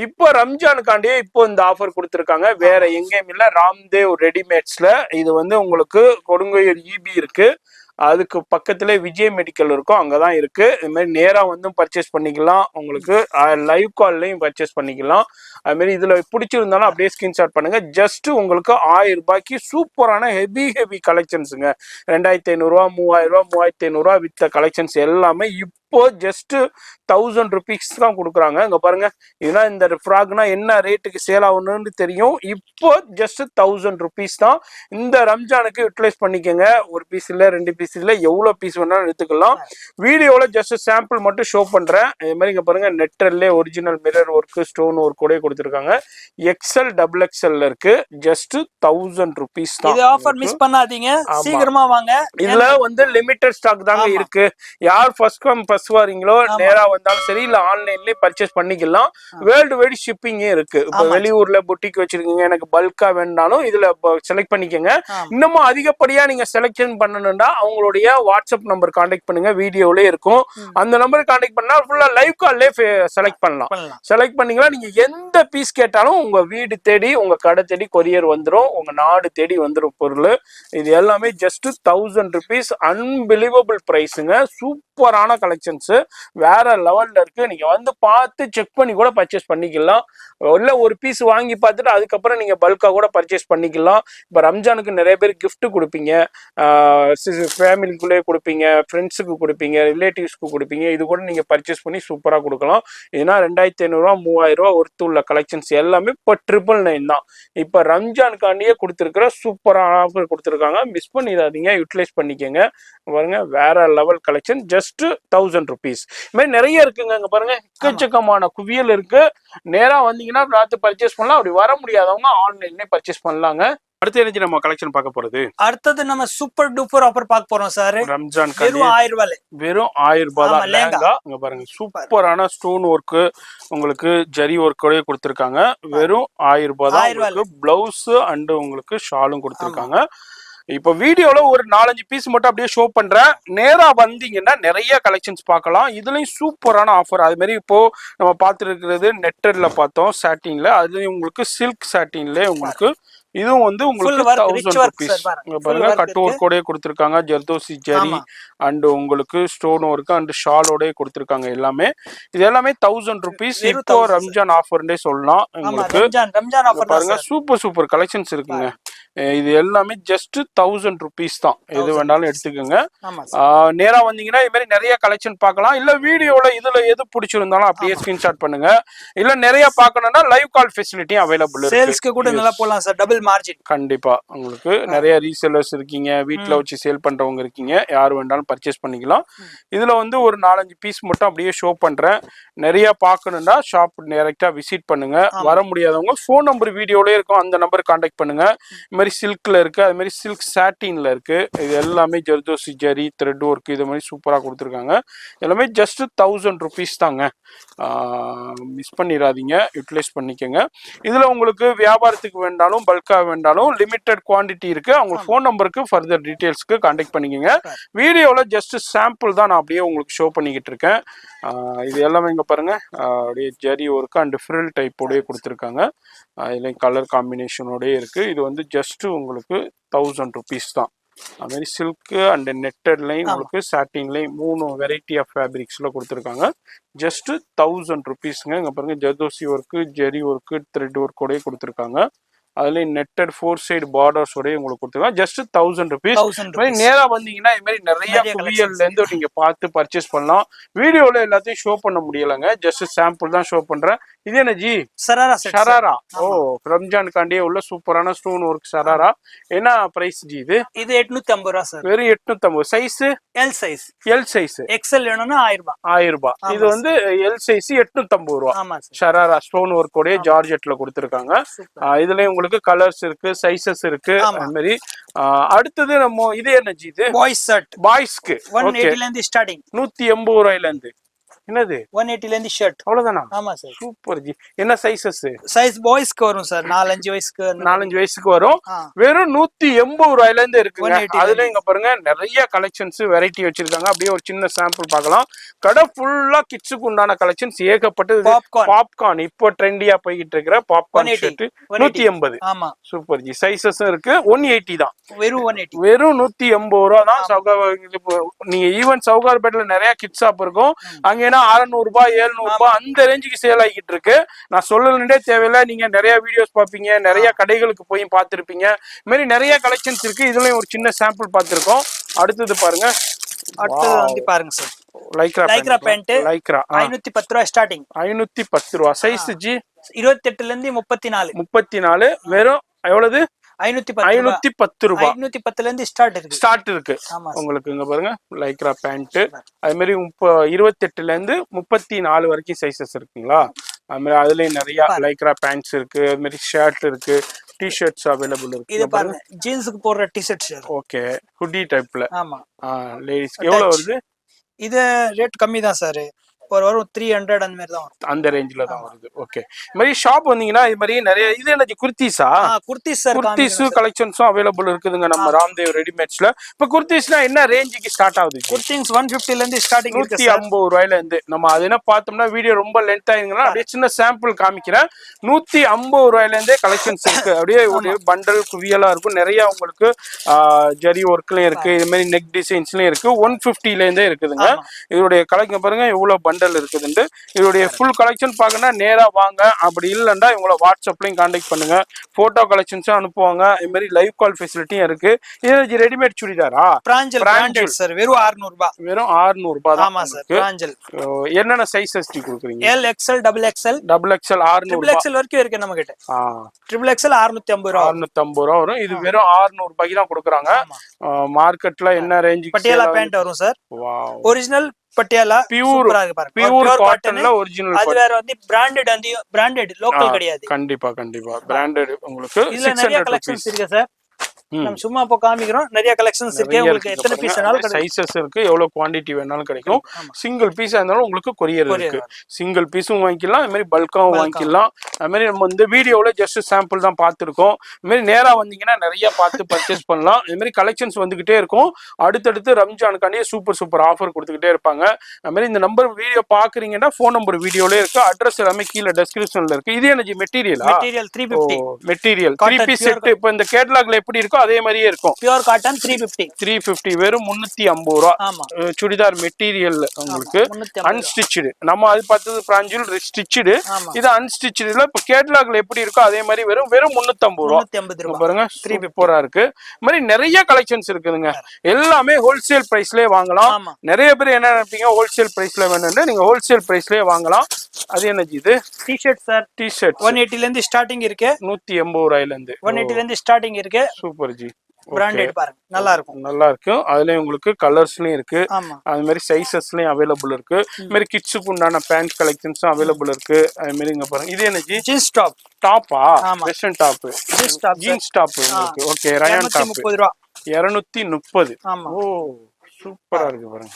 இப்போ ரம்ஜானுக்காண்டியே இப்போ இந்த ஆஃபர் கொடுத்திருக்காங்க, வேற எங்கேயும் இல்ல. ராம்தேவ் ரெடிமேட்ஸ்ல இது வந்து உங்களுக்கு கொடுங்கையூர் இபி இருக்கு, அதுக்கு பக்கத்துல விஜய் மெடிக்கல் இருக்கும், அங்கதான் இருக்கு. இது மாதிரி நேரா வந்து பர்ச்சேஸ் பண்ணிக்கலாம், உங்களுக்கு லைவ் கால்லயும் பர்ச்சேஸ் பண்ணிக்கலாம். அது மாதிரி இதுல பிடிச்சிருந்தாலும் அப்படியே ஸ்கிரீன்ஷாட் பண்ணுங்க. ஜஸ்ட் உங்களுக்கு 1000 ரூபாய்க்கு சூப்பரான ஹெவி கலெக்ஷன்ஸுங்க. 2500 ரூபா, 3000 ரூபா, 3500 ரூபா வித்த கலெக்ஷன்ஸ் எல்லாமே இப்போ ஜஸ்ட் 1000 rupees தான் கொடுக்குறாங்க. இங்க பாருங்க, இதெல்லாம் இந்த ஃப்ராக்னா என்ன ரேட்டுக்கு சேல் ஆகணும்னு தெரியும். இப்போ ஜஸ்ட் 1000 rupees தான். இந்த ரம்ஜானுக்கு யூட்டிலைஸ் பண்ணிக்கோங்க. ஒரு பீஸ் இல்ல, 2 பீஸ் இல்ல, எவ்வளவு பீஸ் வேணாலும் எடுத்துக்கலாம். வீடியோல ஜஸ்ட் சாம்பிள் மட்டும் ஷோ பண்றேன். இது மாதிரி இங்க பாருங்க, நெட்டர்ல original mirror work, stone work கூட கொடுத்துருக்காங்க. எக்ஸ்எல் டபுள் எக்ஸ்எல் இருக்கு. ஜஸ்ட் 1000 rupees தான். இது ஆஃபர் மிஸ் பண்ணாதீங்க, சீக்கிரமா வாங்க. இதுல வந்து லிமிடெட் ஸ்டாக் தாங்க இருக்கு. யார் ஃபர்ஸ்ட் கம் ஃபர்ஸ்ட் வரீங்களோ நேரா வந்தாலும் சரி, இல்ல ஆன்லைன்லயே பர்ச்சேஸ் பண்ணிக்கலாம். வேர்ல்டு வைட் ஷிப்பிங்கே இருக்கு. இப்போ வெளியூர்ல புட்டிக் வச்சிருக்கீங்க, எனக்கு பல்கா வேணும்னாலும் இதுல செலக்ட் பண்ணிக்கோங்க. இன்னமும் அதிகப்படியா நீங்க செலக்ஷன் பண்ணணும்னா அவங்களுடைய வாட்ஸ்அப் நம்பர் கான்டாக்ட் பண்ணுங்க, வீடியோலயே இருக்கும். அந்த நம்பர் கான்டாக்ட் பண்ணா ஃபுல்லா லைவ் கால்லே செலக்ட் பண்ணலாம். செலக்ட் பண்ணீங்களா நீங்க எந்த பீஸ் கேட்டாலும் உங்க வீடு தேடி, உங்க கடை தேடி கொரியர் வந்துடும், உங்க நாடு தேடி வந்துடும் பொருள். இது எல்லாமே ஜஸ்ட் 1000 rupees. அன்பிலீவபிள் பிரைஸுங்க. சூப்பரான கலெக்ஷன்ஸ் வேற லெவல்ல இருக்கு. நீங்க வந்து பார்த்து செக் பண்ணி கூட பர்ச்சேஸ் பண்ணிக்கலாம். இல்ல ஒரு பீஸ் வாங்கி பார்த்துட்டு அதுக்கப்புறம் நீங்க பல்கா கூட பர்ச்சேஸ் பண்ணிக்கலாம். இப்ப ரம்ஜானுக்கு நிறைய பேர் கிஃப்ட் கொடுப்பீங்க, ஃபேமிலிக்குள்ளே கொடுப்பீங்க, ஃப்ரெண்ட்ஸுக்கு கொடுப்பீங்க, ரிலேட்டிவ்ஸ்க்கு கொடுப்பீங்க. இது கூட நீங்க பர்ச்சேஸ் பண்ணி சூப்பரா கொடுக்கலாம். ஏன்னா 2500 ரூபா, 3000 ரூபா ஒர்த்து உள்ள கலெக்ஷன்ஸ் எல்லாமே இப்போ 999 தான். இப்ப ரம்ஜானுக்காண்டியே கொடுத்துருக்கிற சூப்பரான ஆஃபர் கொடுத்துருக்காங்க. மிஸ் பண்ணிடாதீங்க, யூட்டிலைஸ் பண்ணிக்கோங்க. பாருங்க, வேற லெவல் கலெக்ஷன். Just 1000 rupees. இது மாதிரி நிறைய இருக்குங்க. இங்க பாருங்க, எக்கச்சக்கமான குவியல் இருக்கு. நேரா வந்தீங்கன்னா பார்த்து பர்ச்சேஸ் பண்ணலாம். அப்படி வர முடியாதவங்க ஆன்லைன்லயே பர்ச்சேஸ் பண்ணலாங்க. அடுத்து என்ன நம்ம கலெக்ஷன் பார்க்க போறது? அடுத்தது நம்ம சூப்பர் டூப்பர் ஆஃபர் பார்க்க போறோம் சார். ரம்ஜான் வெறும் 1000 ரூபாய். வெறும் 1000 ரூபாய் தான் லெஹங்கா. இங்க பாருங்க, சூப்பரான ஸ்டோன் ஒர்க், உங்களுக்கு ஜரி ஒர்க்கோட கொடுத்திருக்காங்க. வெறும் 1000 ரூபாய் தான். உங்களுக்கு பிளவுஸ் அண்ட் உங்களுக்கு ஷாலும் கொடுத்திருக்காங்க. இப்போ வீடியோல ஒரு 4-5 பீஸ் மட்டும் அப்படியே ஷோ பண்றேன். நேரா வந்தீங்கன்னா நிறைய கலெக்ஷன்ஸ் பார்க்கலாம். இதுலயும் சூப்பரான ஆஃபர். அது மாதிரி இப்போ நம்ம பார்த்துருக்கிறது நெட்டர்ல பார்த்தோம், சாட்டின்ல. அதுலயும் உங்களுக்கு சில்க் சாட்டின்ல உங்களுக்கு இதுவும் வந்து உங்களுக்கு 1000 rupees. பாருங்க, கட் ஒர்க்கோட கொடுத்திருக்காங்க, ஜர்தோசி ஜரி அண்ட் உங்களுக்கு ஸ்டோன் ஒர்க் அண்ட் ஷாலோட கொடுத்திருக்காங்க. எல்லாமே இது எல்லாமே 1000 rupees. இப்போ ரம்ஜான் ஆஃபர்னே சொல்லலாம். உங்களுக்கு பாருங்க, சூப்பர் கலெக்ஷன்ஸ் இருக்குங்க. இது எல்லாமே ஜஸ்ட் 1000 rupees தான். எது வேணாலும் எடுத்துக்கோங்க. நேரா வந்தீங்கன்னா இது மாதிரி நிறைய கலெக்ஷன் பார்க்கலாம். இல்ல வீடியோல இதுல எது பிடிச்சிருந்தாலும் அப்படியே ஸ்கிரீன்ஷாட் பண்ணுங்க. இல்ல நிறைய பார்க்கணும்னா லைவ் கால் ஃபெசிலிட்டி அவைலபிள் இருக்கு. சேல்ஸ்க்கு கூட நல்லா போலாம் சார், டபுள் மார்ஜின். கண்டிப்பா உங்களுக்கு நிறைய ரீசெல்லர்ஸ் இருக்கீங்க, வீட்ல வச்சு சேல் பண்றவங்க இருக்கீங்க, யார் வேணாலும் பர்ச்சேஸ் பண்ணிக்கலாம். இதுல வந்து ஒரு 4-5 பீஸ் மட்டும் அப்படியே ஷோ பண்றேன். நிறைய பார்க்கணும்னா ஷாப் டைரக்டா விசிட் பண்ணுங்க. வர முடியாதவங்க ஃபோன் நம்பர் வீடியோலயே இருக்கும், அந்த நம்பர் கான்டாக்ட் பண்ணுங்க. சில்க்ல இருக்கு, அது மாதிரி சில்க் சாட்டின்ல இருக்கு. இது எல்லாமே ஜர்தோசி ஜரி த்ரெட் ஒர்க் இது மாதிரி சூப்பரா கொடுத்துருக்காங்க. எல்லாமே ஜஸ்ட் 1000 rupees தாங்க. மிஸ் பண்ணிடாதீங்க, யூட்டிலைஸ் பண்ணிக்கோங்க. இதுல உங்களுக்கு வியாபாரத்துக்கு வேண்டாலும் பல்கா வேண்டாலும் லிமிட்டட் குவான்டிட்டி இருக்கு. அவங்க ஃபோன் நம்பருக்கு ஃபர்தர் டீடைல்ஸ்க்கு கான்டாக்ட் பண்ணிக்கோங்க. வீடியோல ஜஸ்ட் சாம்பிள் தான் நான் அப்படியே உங்களுக்கு ஷோ பண்ணிக்கிட்டு இருக்கேன். இது எல்லாமே இங்க பாருங்க, அப்படியே ஜரி ஒர்க் அண்ட் ஃப்ரில் டைப்போடய கொடுத்துருக்காங்க. இதுல கலர் காம்பினேஷனோடய இருக்கு. இது வந்து ஜஸ்ட் உங்களுக்கு 1000 rupees தான். அது மாதிரி சில்க் அண்ட் நெட்டட்லையும் உங்களுக்கு சாட்டின்லையும் 3 வெரைட்டி ஆஃப் ஃபேப்ரிக்ஸ்ல கொடுத்துருக்காங்க. ஜஸ்ட் 1000 rupeesங்க. இங்க பாருங்க, ஜர்தோசி ஒர்க்கு, ஜெரி ஒர்க்கு, த்ரெட் ஒர்க்கோடய கொடுத்துருக்காங்க. அதுலயும் நெட்டட் 4 சைடு பார்டர்ஸோடய உங்களுக்கு கொடுத்துருக்காங்க. Just 1000 rupees. நேரா வந்தீங்கன்னா இது மாதிரி நிறைய குவியல்ல இருந்து நீங்க பார்த்து பர்ச்சேஸ் பண்ணலாம். வீடியோல எல்லாத்தையும் ஷோ பண்ண முடியலங்க, ஜஸ்ட் சாம்பிள் தான் ஷோ பண்றேன். இது என்ன ஜி? ஷராரா. ஓ, ரம்ஜானுக்காண்டியே உள்ள சூப்பரான ஸ்டோன் ஒர்க் ஷராரா. என்ன பிரைஸ் ஜி இது? இது 850 ரூபாய் சார். வெறும் 850. Size L size. L size. XL வேணும்னா 1000 ரூபாய். 1000 ரூபாய். இது வந்து எல் சைஸ் 850 ரூபாய். ஷராரா ஸ்டோன் ஒர்க்கோட ஜார்ஜெட்ல கொடுத்துருக்காங்க. இதுலயும் உங்களுக்கு உங்களுக்கு கலர்ஸ் இருக்கு, சைஸஸ் இருக்கு. அது மாதிரி அடுத்தது நம்ம இது என்னஜி இது பாய்ஸ் ஷர்ட் பாய்ஸ்க்கு 180 ல இருந்து ஸ்டார்டிங். 180 ரூபாயில இருந்து. என்னது 180 ல இருந்து ஷர்ட். அவ்வளவுதானா? ஆமா சார். Super G. என்ன சைஸஸ்? சைஸ் பாய்ஸ்க்கு வரும் சார், 4-5 வயசுக்கு. 4-5 வயசுக்கு வரும். வெறும் 180 ரூபாயில இருந்து இருக்குங்க. அதுல இங்க பாருங்க நிறைய கலெக்ஷன்ஸ் வெரைட்டி வச்சிருக்காங்க. அப்படியே ஒரு சின்ன சாம்பிள் பார்க்கலாம். கடை ஃபுல்லா கிட்ஸுக்கு உண்டான கலெக்ஷன்ஸ் ஏகப்பட்டது. பாப்கார்ன் இப்போ ட்ரெண்டியா போய்கிட்டு இருக்கிற பாப்கார்ன் ஷர்ட் 180. ஆமா சூப்பர் ஜி. சைஸஸும் இருக்கு. 180 தான். வெறும் 180. வெறும் 180 ரூபா தான். நீங்க ஈவன் சவுகார்பேட்ல நிறைய கிட்ஸ் ஷாப் இருக்கும். அங்க 600 ரூபாய் 700 ரூபாய் அந்த ரேஞ்சுக்கு சேல் ஆகிட்டு இருக்கு. நான் சொல்லலே தேவையில்லை. நீங்க நிறைய வீடியோஸ் பாப்பீங்க, நிறைய கடைகளுக்கு போய் பார்த்திருப்பீங்க. இந்த மாதிரி நிறைய கலெக்ஷன்ஸ் இருக்கு. இதுலயும் ஒரு சின்ன சாம்பிள் பார்த்திருக்கோம். அடுத்தது பாருங்க. அடுத்தது வந்து பாருங்க சார், லைக்ரா பேண்ட். லைக்ரா 510 ரூபாய் ஸ்டார்டிங். 510 ரூபாய். சைஸ் ஜி 28 ல இருந்து 34. 34. வெறும் எவ்வளவு? 510 ரூபாய். 510 ல இருந்து ஸ்டார்ட் இருக்கு. உங்களுக்கு இங்க பாருங்க லைக்ரா பேண்ட். அது மாதிரி 28 ல இருந்து 34 வரைக்கும் சைஸஸ் இருக்குங்களா? அது மாதிரி அதுலயும் நிறைய லைக்ரா பேண்ட்ஸ் இருக்கு. அது மாதிரி ஷர்ட் இருக்கு, டி-ஷர்ட்ஸ் அவைலபிள் இருக்கு. இது பாருங்க ஜீன்ஸ்க்கு போடுற டி-ஷர்ட் ஷர்ட். ஓகே, ஹுடி டைப்ல. ஆமா. லேடிஸ் எவ்வளவு வருது? இது ரேட் கம்மி தான் சார். வரும் 300 அந்த மாதிரி தான் வரும். அந்த ரேஞ்சில தான் வருது. ஓகே. இந்த மாதிரி ஷாப் வந்தீங்கன்னா இது மாதிரி நிறைய இது என்ன குர்தீஸா? குர்தீஸ் சார். குர்தீஸ் கலெக்ஷன்ஸும் அவைலபிள் இருக்குதுங்க நம்ம ராம்தேவ் ரெடிமேட்ஸ்ல. இப்ப குர்தீஸ்னா என்ன ரேஞ்சுக்கு ஸ்டார்ட் ஆகுது? குர்தீஸ் 150 ல இருந்து ஸ்டார்டிங் இருக்கு. 150 ரூபாயில இருந்து. நம்ம அது என்ன பார்த்தோம்னா வீடியோ ரொம்ப லென்த் ஆயிருங்கன்னா அப்படியே சின்ன சாம்பிள் காமிக்கிறேன். 150 ரூபாயில இருந்தே கலெக்ஷன்ஸ் இருக்கு. அப்படியே ஒரு பண்டல் குவியலா இருக்கும். நிறைய உங்களுக்கு ஜரி ஒர்க்லயும் இருக்கு. இது மாதிரி நெக் டிசைன்ஸ்லயும் இருக்கு. 150 ல இருந்தே இருக்குதுங்க. இதோடைய கலெக்ஷன் பாருங்க எவ்வளவு பண்டல் இருக்குதுண்டு. இதோடைய ஃபுல் கலெக்ஷன் பார்க்கணும்னா நேரா வாங்க. அப்படி இல்லைன்னா இவங்களை வாட்ஸ்அப்லையும் கான்டாக்ட் பண்ணுங்க. போட்டோ கலெக்ஷன்ஸும் அனுப்புவாங்க. இது மாதிரி லைவ் கால் ஃபெசிலிட்டியும் இருக்கு. இது ரெடிமேட் சுடிதாரா? பிராஞ்சல் சார். வெறும் 600 ரூபாய். வெறும் 600 ரூபாய் தான். ஆமா சார். பிராஞ்சல் என்னென்ன சைஸஸ் கொடுக்குறீங்க? L XL XXL 600 XXL வரைக்கும் இருக்கு நம்ம கிட்ட. XXL 650 ரூபாய். 650 ரூபாய் வரும். இது வெறும் 600 ரூபாய்க்கு தான் கொடுக்குறாங்க. மார்க்கெட்ல என்ன ரேஞ்ச்? பட்டியாலா பேண்ட் வரும் சார். ஒரிஜினல் பட்டியாலா பியூர் காட்டன்ல ஒரிஜினல். அது வேற வந்து பிராண்டட் லோக்கல் கிடையாது. கண்டிப்பா பிராண்டட். உங்களுக்கு இதுல நிறைய கலெக்ஷன்ஸ் இருக்கு சார். நம்ம சும்மா இப்போ காமிக்கிறோம். நிறைய கலெக்ஷன்ஸ் இருக்கு. உங்களுக்கு எத்தனை பீஸ் வேணாலும் சைஸஸ் இருக்கு. எவ்வளவு குவாண்டிட்டி வேணாலும் கிடைக்கும். சிங்கிள் பீஸா இருந்தாலும் உங்களுக்கு கொரியர் இருக்கு. சிங்கிள் பீஸும் வாங்கிக்கலாம். அது மாதிரி பல்காவும் வாங்கிக்கலாம். அது மாதிரி நம்ம இந்த வீடியோல ஜஸ்ட் சாம்பிள் தான் பார்த்துருக்கோம். இது மாதிரி நேரா வந்தீங்கன்னா நிறைய பார்த்து பர்ச்சேஸ் பண்ணலாம். இது மாதிரி கலெக்ஷன்ஸ் வந்துகிட்டே இருக்கும். அடுத்தடுத்து ரம்ஜானுக்காண்டியே சூப்பர் ஆஃபர் கொடுத்துக்கிட்டே இருப்பாங்க. அது மாதிரி இந்த நம்பர் வீடியோ பாக்குறீங்கன்னா போன் நம்பர் வீடியோல இருக்கு. அட்ரஸ் எல்லாமே கீழே டெஸ்கிரிப்ஷன்ல இருக்கு. இது energy material 350. Material 3 piece set. இப்போ இந்த கேட்டலாக்ல எப்படி இருக்கோ அதே மாதிரியே இருக்கும். Pure cotton 350. வெறும் 350 ரூபாய். சுடிதார் மெட்டீரியல் உங்களுக்கு அன்ஸ்டிச்சுடு. நம்ம அது பார்த்தது பிராஞ்சில் ஸ்டிச்சுடு. இது அன்ஸ்டிச்சுடுல இப்போ கேட்டலாக்ல எப்படி இருக்கோ அதே மாதிரி வெறும் 350 ரூபாய். பாருங்க 350 இருக்கு. இந்த மாதிரி நிறைய கலெக்ஷன்ஸ் இருக்குதுங்க. எல்லாமே ஹோல்சேல் பிரைஸ்லயே வாங்கலாம். நிறைய பேர் என்ன நினைப்பீங்க ஹோல்சேல் பிரைஸ்ல வேணும்னு, நீங்க ஹோல்சேல் பிரைஸ்லயே வாங்கலாம். அது என்னது? இது டி-ஷர்ட் சார். டி-ஷர்ட் 180 ல இருந்து ஸ்டார்டிங் இருக்கு. 180 ரூபாயில இருந்து 180 ல இருந்து ஸ்டார்டிங் இருக்கு. Super G. பிராண்டட் பாருங்க நல்லா இருக்கும். அதுலயும் உங்களுக்கு கலர்ஸ்லயும் இருக்கு. அது மாதிரி சைஸஸ்லயும் அவைலபிள் இருக்கு. இது மாதிரி கிட்ஸுக்கு உண்டான பேண்ட் கலெக்ஷன்ஸும் அவைலபிள் இருக்கு. அது மாதிரி இங்க பாருங்க. இது என்ன ஜீன்ஸ் டாப். டாப்பா? Western top. ஜீன்ஸ் டாப் உங்களுக்கு. ஓகே. ரயான் டாப் 230 ரூபாய். 230. ஓ சூப்பரா இருக்கு பாருங்க.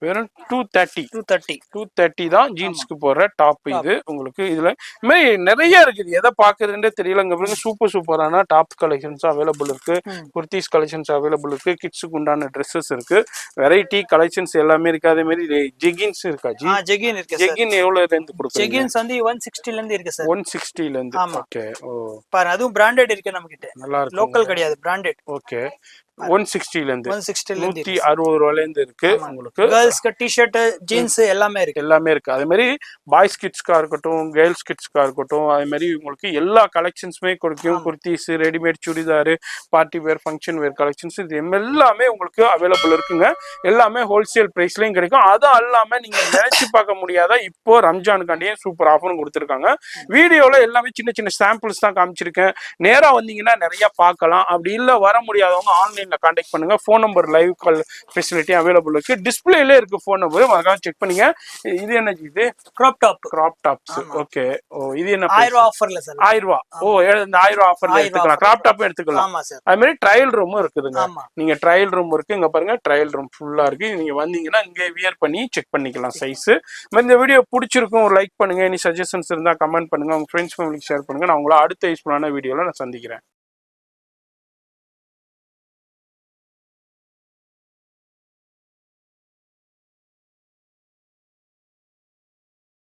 வெறும் 230 தான் ஜீன்ஸ்க்கு போடுற டாப். இது உங்களுக்கு இதுல நிறைய இருக்குது. எதை பாக்குறதுன்றே தெரியல. இங்க பாருங்க சூப்பரான டாப் கலெக்ஷன்ஸ் அவைலபிள் இருக்கு. குர்த்திஸ் கலெக்ஷன்ஸ் அவைலபிள் இருக்கு. கிட்ஸுக்கு உண்டான ட்ரெஸ்ஸஸ் இருக்கு. வெரைட்டி கலெக்ஷன்ஸ் எல்லாமே இருக்கு. அதே மாதிரி ஜெகின்ஸ் இருக்கா? ஜெகின் இருக்கு. ஜெகின் எவ்வளவு இருந்து கொடுக்குறீங்க? ஜெகின்ஸ் வந்து 160 ல இருந்து இருக்கு சார். 160 ல இருந்து. ஓகே. ஓ பாருங்க அதுவும் பிராண்டட் இருக்கு நம்ம கிட்ட. நல்லா இருக்கு. லோக்கல் கிடையாது, பிராண்டட். ஓகே. 160 ல இருந்து 160 ரூபாயில இருந்து இருக்கு. உங்களுக்கு கேர்ள்ஸ்க்கு டி-ஷர்ட் ஜீன்ஸ் எல்லாமே இருக்கு. அதே மாதிரி பாய்ஸ் கிட்ஸ்க்கா இருக்கட்டும், கேர்ள்ஸ் கிட்ஸ்க்கா இருக்கட்டும், அதே மாதிரி உங்களுக்கு எல்லா கலெக்ஷன்ஸுமே கொடுக்கும். Kurtis, readymade churidar, party wear, function வேர் கலெக்ஷன்ஸ் இது எல்லாமே உங்களுக்கு அவைலபிள் இருக்குங்க. எல்லாமே ஹோல்சேல் பிரைஸ்லயும் கிடைக்கும். அதுவும் இல்லாம நீங்க நினைச்சு பார்க்க முடியாத இப்போ ரம்ஜானுக்காண்டியே சூப்பர் ஆஃபரும் கொடுத்துருக்காங்க. வீடியோல எல்லாமே சின்ன சாம்பிள்ஸ் தான் காமிச்சிருக்கேன். நேரா வந்தீங்கன்னா நிறைய பார்க்கலாம். அப்படி இல்ல வர முடியாதவங்க ஆன்லைன் ஆன்லைன்ல கான்டாக்ட் பண்ணுங்க. ஃபோன் நம்பர் லைவ் கால் ஃபெசிலிட்டி அவைலபிள் இருக்கு. டிஸ்பிளேல இருக்கு ஃபோன் நம்பர், மறக்காம செக் பண்ணுங்க. இது என்ன இது? Crop tops. ஓகே. ஓ இது என்ன 1000 ரூபாய் ஆஃபர்ல சார். 1000 ரூபாய். ஓ இந்த 1000 ரூபாய் ஆஃபர்ல எடுத்துக்கலாம். கிராப் டாப்பும் எடுத்துக்கலாம். ஆமா சார். அது மாதிரி ட்ரையல் ரூமும் இருக்குதுங்க. ஆமா. நீங்க ட்ரையல் ரூம் இருக்கு, இங்க பாருங்க ட்ரையல் ரூம் ஃபுல்லா இருக்கு. நீங்க வந்தீங்கன்னா இங்க வியர் பண்ணி செக் பண்ணிக்கலாம் சைஸ். இந்த வீடியோ பிடிச்சிருக்கும் லைக் பண்ணுங்க. எனி சஜஷன்ஸ் இருந்தா கமெண்ட் பண்ணுங்க. உங்க ஃப்ரெண்ட்ஸ் ஃபேமிலிக்கு ஷேர் பண்ணுங்க. நான் உங்களை அடுத்த யூஸ்ஃபுல்லான வீடியோல நான் சந்திக்கிறேன்.